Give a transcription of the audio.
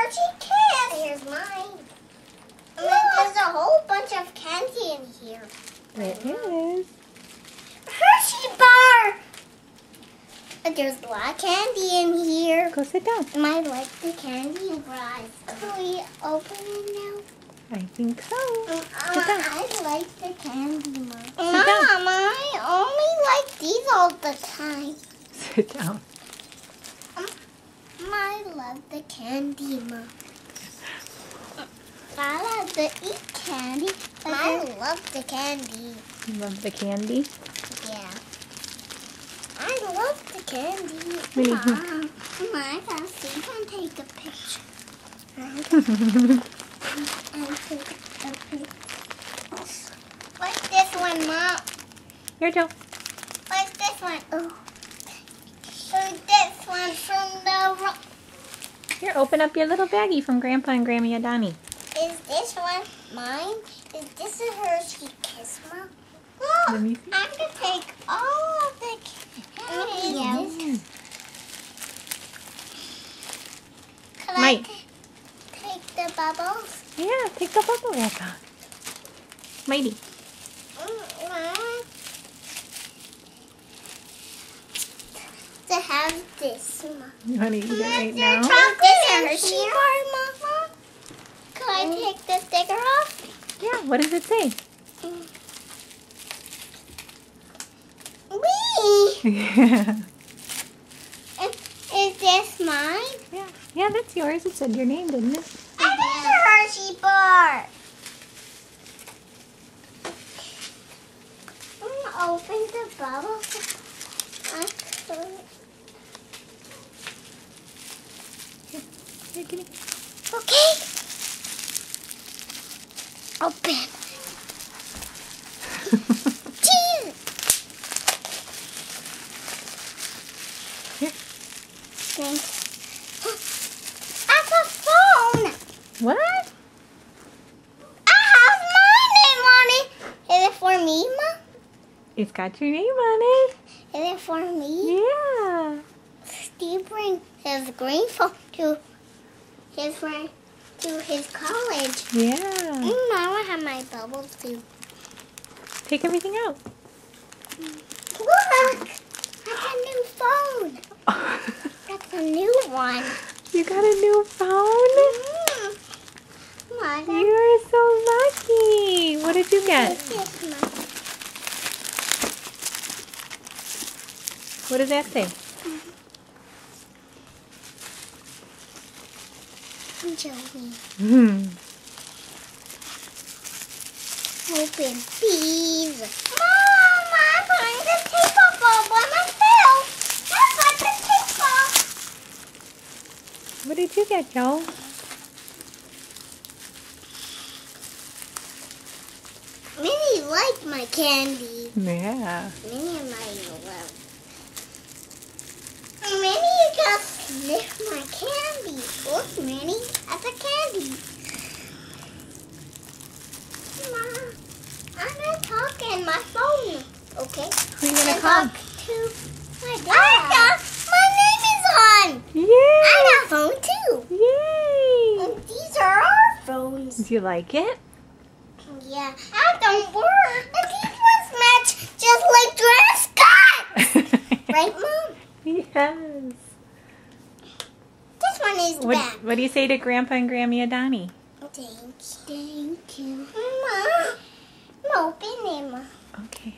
Hershey Kiss. Here's mine. There's a whole bunch of candy in here. It is. Hershey bar. There's a lot of candy in here. Go sit down. Am I like the candy fries? Can we open it now? I think so. Sit down. I like the candy, Mom. Sit Mom, down. I only like these all the time. Sit down. I love the candy, Mom. I love to eat candy. I love the candy. You love the candy? Yeah. I love the candy. Minnie. Mom, I gotta see if I can take a picture. And take a picture. What's this one, Mom? Here, Joe. What's this one? Oh. Who's this one from the... Here, open up your little baggie from Grandpa and Grammy Adani. Is this one mine? Is this a Hershey Kiss, Mom? Let me Look, see. I'm going to take all of the candy out. Can I Mike. take the bubbles? Yeah, take the bubble wrap out. Mighty. To have this, Mom. You want to eat it right Is there now? chocolate Hershey bar, Mama? Can I take the sticker off? Yeah, what does it say? Wee! Yeah. Is this mine? Yeah, that's yours. It said your name, didn't it? And there's a Hershey bar. I'm gonna open the bubbles. Here, give me. Okay. Open. Cheese. Here. Thanks. That's a phone. What? I have my name on it. Is it for me, Mom? It's got your name on it. Is it for me? Yeah. Steve bring his green phone to his friend to his college. Yeah. I want to have my bubbles too. Take everything out. Look! I got a new phone. That's a new one. You got a new phone? Mother, You are so lucky. What did you get? this, Mom. What does that say? Joey. Hmm. Open, please. Mom, I'm putting the tape off by myself. That's like the tape off. What did you get, Joe? Minnie liked my candy. Yeah. Minnie and I love. Minnie just sniffed my candy. Look, Minnie, that's a candy. Mom, I'm gonna talk in my phone. Okay. Who are you gonna call? To my dad. My name is on. Yay! I got a phone too. Yay! And these are our phones. Do you like it? Yeah, that don't work. And these ones match just like dress Scott. Right, Mom? Yes. This one is back. What do you say to Grandpa and Grammy Adani? Thank you. Mom, open it, Mom. Okay.